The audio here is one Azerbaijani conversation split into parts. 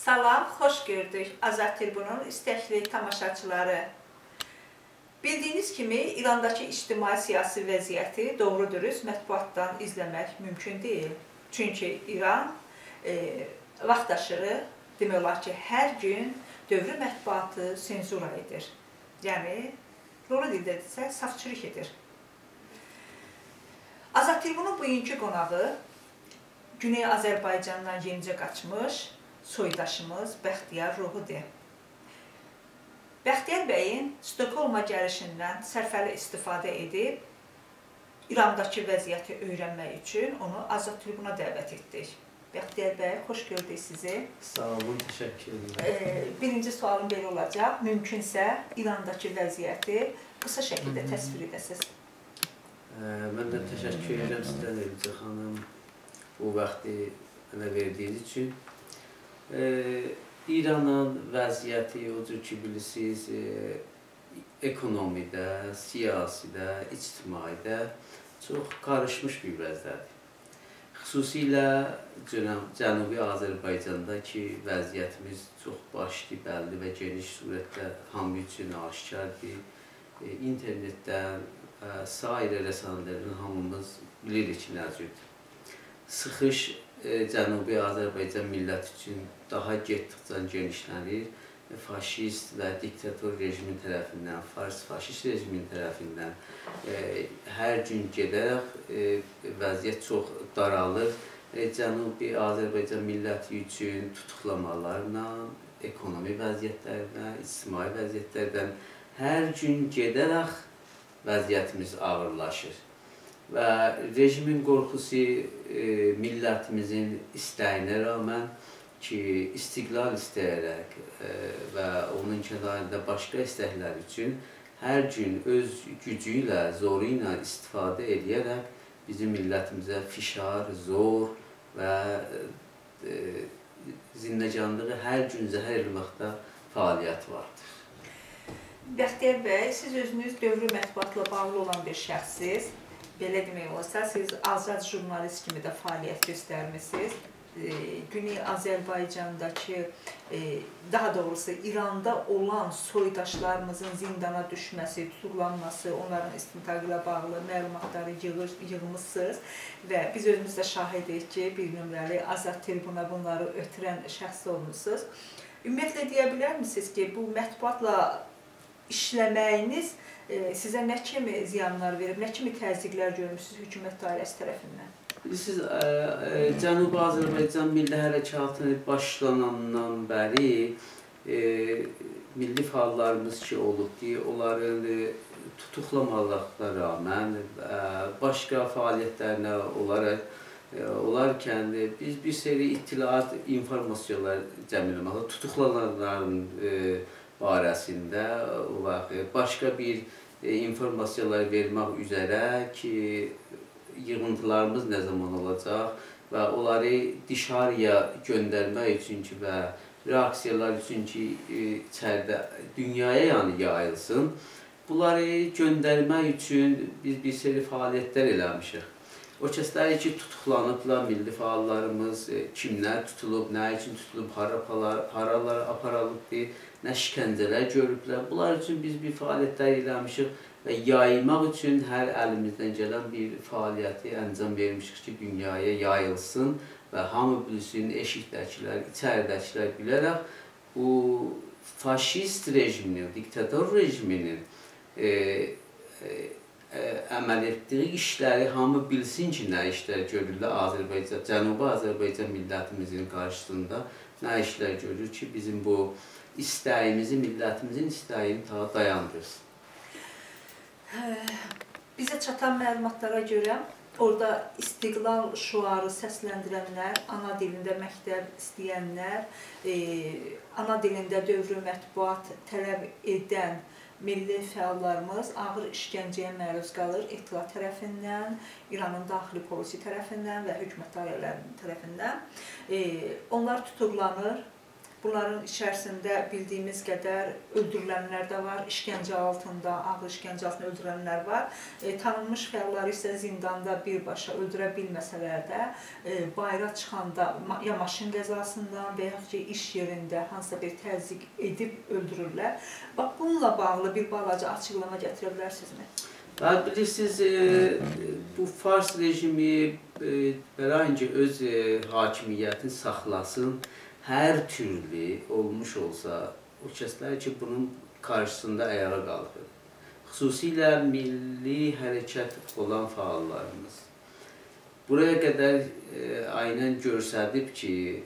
Salam, xoş gördük Azad Tribunun istəkli tamaşaçıları. Bildiyiniz kimi, İrandakı ictimai-siyasi vəziyyəti doğru-dürüst mətbuatdan izləmək mümkün deyil. Çünki İran vaxtaşırı, demək olar ki, hər gün dövrü mətbuatı senzura edir. Yəni, doğru dildə desə, safçırıq edir. Azad Tribunun bugünkü qonağı Güney Azərbaycandan yenicə qaçmış soydaşımız Bəxtiyar Ruhudir. Bəxtiyar bəyin Stokholma gəlişindən sərfəli istifadə edib, İrandakı vəziyyəti öyrənmək üçün onu Azad Tribuna dəvət etdik. Bəxtiyar bəy, xoş gördük sizi. Sağ olun, təşəkkür edirəm. Birinci sualım belə olacaq. Mümkünsə, İrandakı vəziyyəti qısa şəkildə təsvir edəsiniz. Mən də təşəkkür edirəm sizdən Elbicə xanım bu vaxtı mənə verdiyiniz üçün. İranın vəziyyəti, o cür ki, bilirsiniz, ekonomidə, siyasidə, ictimaidə çox qarışmış bir vəziyyətdir. Xüsusilə Cənubi Azərbaycanda ki, vəziyyətimiz çox başlı, bəlli və geniş surətdə hamı üçün aşikardır. İnternetdən, sair rəsanələrdən hamımız bilirik ki, nəzirdir. Sıxış Cənubi Azərbaycan milləti üçün daha getdikcə genişlənir. Faşist və diktator rejimin tərəfindən, faşist rejimin tərəfindən hər gün gedərək vəziyyət çox daralır. Cənubi Azərbaycan milləti üçün tutuqlamalarla, ekonomi vəziyyətlərlə, ictimai vəziyyətlərdən hər gün gedərək vəziyyətimiz ağırlaşır. Və rejimin qorxusu millətimizin istəyinə rəğmən ki, istiqlal istəyərək və onun kənarında başqa istəklər üçün hər gün öz gücü ilə, zoru ilə istifadə edərək bizim millətimizə fişar, zor və zindəcanlığı hər gün zəhər etməkdə fəaliyyət vardır. Bəxtiyar bəy, siz özünüz dövrü mətbuatla bağlı olan bir şəxssiz. Belə demək olsa, siz azad jurnalist kimi də fəaliyyət göstərmişsiniz. Güney Azərbaycandakı, daha doğrusu İranda olan soydaşlarımızın zindana düşməsi, tutuqlanması, onların istintaqı ilə bağlı məlumatları yığmışsınız və biz özümüz də şahidik ki, bir nömrəli Azad Tribuna bunları ötürən şəxs olmuşsunuz. Ümumiyyətlə deyə bilər misiniz ki, bu mətbuatla işləməyiniz sizə nə kimi ziyanlar verib, nə kimi təzyiqlər görmüşsünüz hökumət dairəsi tərəfindən? Bilirsiniz, Cənubi Azərbaycan Milli Hərəkatı başlanandan bəri milli fəallarımız ki olubdur, onların tutuqlamalarına rəğmən, başqa fəaliyyətlərinə olarkən biz bir seri itilat, informasiyalar cəm eləməklə tutuqlananların barəsində başqa bir informasiyalar vermək üzərə ki, yığıntılarımız nə zaman olacaq və onları dışarıya göndərmək üçün ki və reaksiyalar üçün ki, içəridə dünyaya yayılsın, bunları göndərmək üçün biz bir seri fəaliyyətlər eləmişik. O kəsləri ki, tutuqlanıblar milli fəallarımız, kimlər tutulub, nə üçün tutulub, haralara aparalıbdır, nə şikəncələr görüblər. Bunlar üçün biz bir fəaliyyətlər eləmişik və yaymaq üçün hər əlimizdən gələn bir fəaliyyəti əncam vermişik ki, dünyaya yayılsın və hamı bilsin, eşikdəkilər, içəridəkilər bilərək bu faşist rejiminin, diktator rejiminin əməl etdiyi işləri hamı bilsin ki, nə işlər görürlər Cənubi Azərbaycan millətimizin qarşısında nə işlər görür ki, bizim bu istəyimizi, millətimizin istəyini dayandırsın. Bizə çatan məlumatlara görə orada istiqlal şüarı səsləndirənlər, ana dilində məktəb istəyənlər, ana dilində dövrü mətbuat tələb edən milli fəallarımız ağır işgəncəyə məruz qalır İTİLA tərəfindən, İranın daxili polisi tərəfindən və hökumət dairələrinin tərəfindən. Onlar tutuqlanır, Bunların içərisində bildiyimiz qədər öldürülənlər də var, işgəncə altında, ağır işgəncə altında öldürülənlər var. Tanınmış fəalları isə zindanda birbaşa öldürə bilməsələr də, bayıra çıxanda ya maşın qəzasından və yaxud ki, iş yerində hansısa bir təzyiq edib öldürürlər. Bax, bununla bağlı bir balaca açıqlama gətirə bilərsinizmi? Bilirsiniz, bu Fars rejimi bəlkə öz hakimiyyətini saxlasın, hər türlü olmuş olsa, o kəslər ki, bunun qarşısında ayağa qalxır. Xüsusilə milli hərəkət olan fəallarımız. Buraya qədər aynən göstərib ki,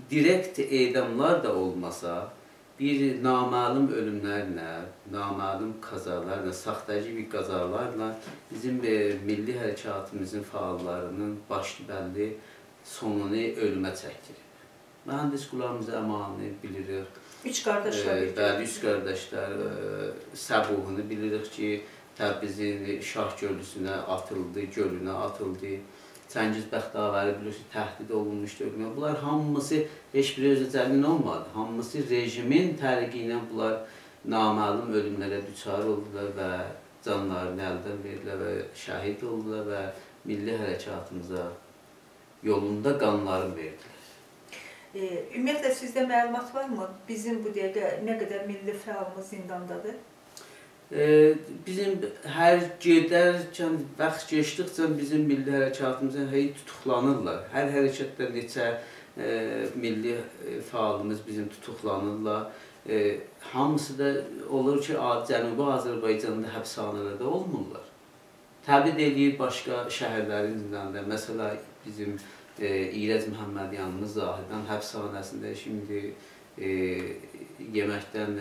direkt edamlar da olmasa, bir naməlum ölümlərlə, naməlum qazalarla, saxtacı bir qazalarla bizim milli hərəkatımızın fəallarının başlı sonunu ölümə çəkdirir. Mühəndis Qulam Zəmanı bilirik. Üç qardaşlar. Bəli, üç qardaşlar Səbuhunu bilirik ki, Təbrizin Şah Gölüsünə atıldı, gölünə atıldı. Çəngiz Bəxtavəri bilirsiniz, təhdid olunmuşdu ölümə. Bunlar hamısı heç biri özü cəmin olmadı. Hamısı rejimin tərqi ilə bunlar naməlum ölümlərə düçar oldular və canlarını əldən verdilər və şəhid oldular və milli hərəkatımıza yolunda qanlarını verdilər. Ümumiyyətlə, sizdə məlumat varmı? Bizim bu dəqiqə nə qədər milli fəalımız zindandadır? Bizim hər gedərkən, vaxt geçdikcə bizim milli hərəkatımıza tutuqlanırlar. Hər hərəkətdə neçə milli fəalımız bizim tutuqlanırlar. Hamısı da olur ki, Cənubi Azərbaycanda həbsxanalarda olmurlar. Təbid edir başqa şəhərlərin zindanda. Məsələ bizim İrəz Məhəmmədyanımız Zahidən həbsxanasında şimdi yeməkdən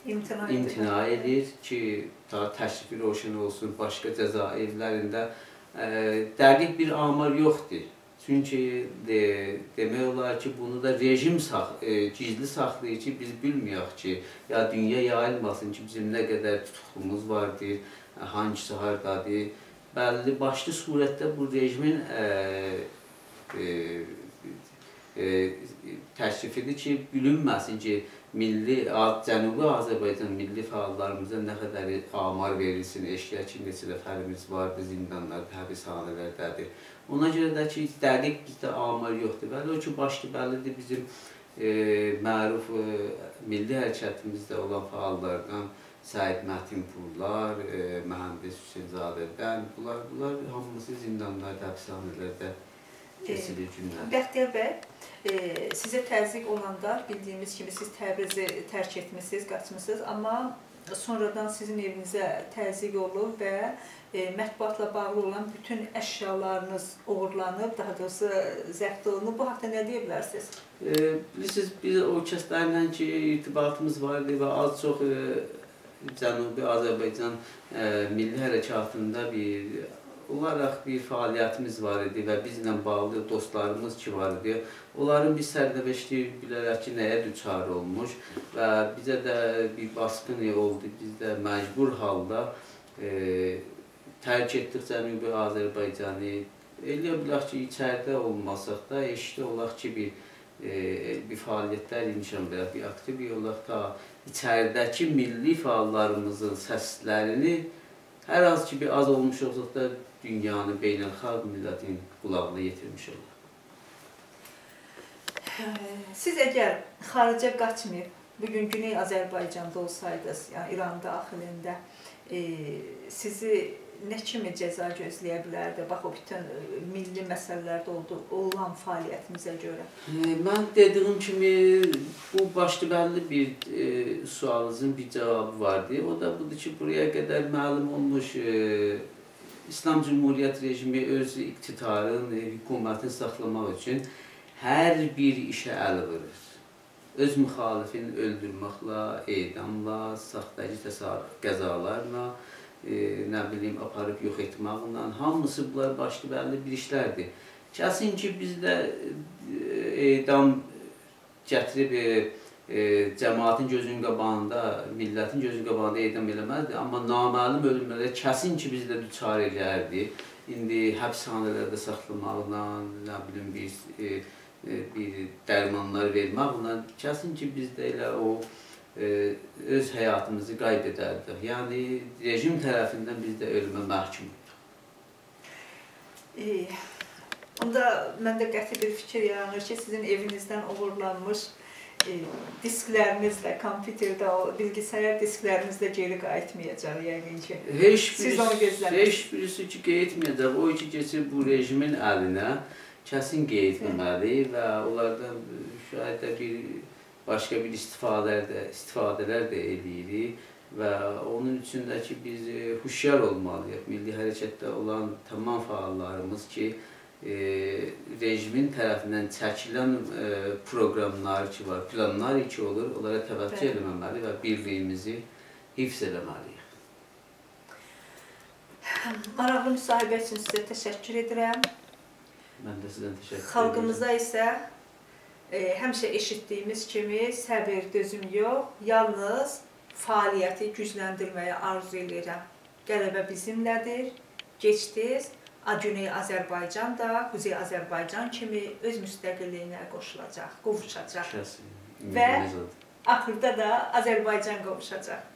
imtina edir ki, təşrifi roşan olsun, başqa cəza evlərində dəqiq bir amar yoxdur. Çünki demək olar ki, bunu da rejim gizli saxlayır ki, biz bilməyək ki, ya dünya yayılmasın ki, bizim nə qədər tutuqlumuz vardır, hangisi hardadır. Bəlli, başlı surətdə bu rejimin təşrifidir ki, bilinməsin ki, Cənubi Azərbaycan milli fəallarımıza nə qədər amar verilsin, eşkıya ki, neçə nəfərimiz vardır, zindanlarda, həbsxanalardədir. Ona görə də ki, dəqiq bizdə amar yoxdur. Bəli, o ki, başlı bəllidir bizim məruf milli hərəkətimizdə olan fəallardan Səid Mətinpurlar, Mühəndis Hüseynzadədən, bunlar hamısı zindanlarda, həbsxanalarda kesilir günlər. Bəxtiyar bəy, sizə təzyiq olanda bildiyimiz kimi siz Təbrizi tərk etmişsiniz, qaçmışsınız, amma sonradan sizin evinizə təzyiq olub və mətbuatla bağlı olan bütün əşyalarınız uğurlanıb, daha doğrusu zəbt olunub. Bu haqda nə deyə bilərsiniz? Bilirsiniz, biz o kəslərlə ki, irtibatımız vardı və az-çox Cənubi Azərbaycan milli hərəkatında olaraq bir fəaliyyətimiz var idi və bizlə bağlı dostlarımız ki var idi. Onların bir sərnəveşti bilərək ki, nəyə düçar olmuş və bizə də bir baskın oldu. Biz də məcbur halda tərk etdik Cənubi Azərbaycanı. Eləyə bilək ki, içəridə olmasaq da, eşitdə olaq ki, bir fəaliyyətlər inşan verək, bir aktiv olaq da içəridəki milli fəallarımızın səslərini hər az ki, bir az olmuş olsaq da dünyanı, beynəlxalq millətin qulağına yetirmiş olur. Siz əgər xaricə qaçmayıb, bugün Güney Azərbaycanda olsaydınız, yəni İran daxilində, sizi nə kimi cəza gözləyə bilərdi? Bax, o bütün milli məsələlərdə olan fəaliyyətimizə görə. Mən dediyim kimi, bu başlı bəlli bir sualınızın bir cavabı vardı. O da budur ki, buraya qədər məlum olmuş İslam Cumhuriyyət rejimi öz iqtidarın, hökumətini saxlamaq üçün hər bir işə əl vurur. Öz müxalifini öldürməklə, edamla, saxtacı qəzalarla, nə bilim, aparıb yox etməklə, hamısı bunlar başlı bəlli bir işlərdir. Kəsin ki, bizdə edam gətirib cəmaətin gözünün qabağında, millətin gözünün qabağında edam eləməzdi, amma naməlum ölümlərə kəsin ki, bizdə düçar edərdi. İndi həbsxanalarda saxlamaqla, nə bilim, bir bir dərmanlar verməklə kəsin ki, biz də elə o öz həyatımızı qaybedərdik. Yəni, rejim tərəfindən biz də ölümə məhkum olduq. Onda məndə qəti bir fikir yaranır ki, sizin evinizdən uğurlanmış disklərinizlə, kompüterdə, bilgisayar disklərinizlə geri qayıtmayacaq yəqin ki. Siz onu gözləmişsiniz. Heç birisi ki, qeytməyəcək. O ki, keçir bu rejimin əlinə kəsin qeytməməli və onlardan şayət də başqa bir istifadələr də edirik və onun üçün də ki, biz huşyar olmalıyıq. Milli hərəkətdə olan tamam fəallarımız ki, rejimin tərəfindən çəkilən proqramlar ki var, planlar ki olur, onlara təvəccüh eləməməli və birliyimizi hifz eləməliyik. Maraqlı müsahibə üçün sizə təşəkkür edirəm. Mən də sizdən təşəkkür edirəm. Xalqımıza isə həmişə eşitdiyimiz kimi səbir, dözüm yox, yalnız fəaliyyəti gücləndirməyə arzu edirəm. Qələbə bizimlədir, gec-tez Güney Azərbaycan da Quzey Azərbaycan kimi öz müstəqilliyinə qoşulacaq, qovuşacaq və axırda da Azərbaycan qovuşacaq.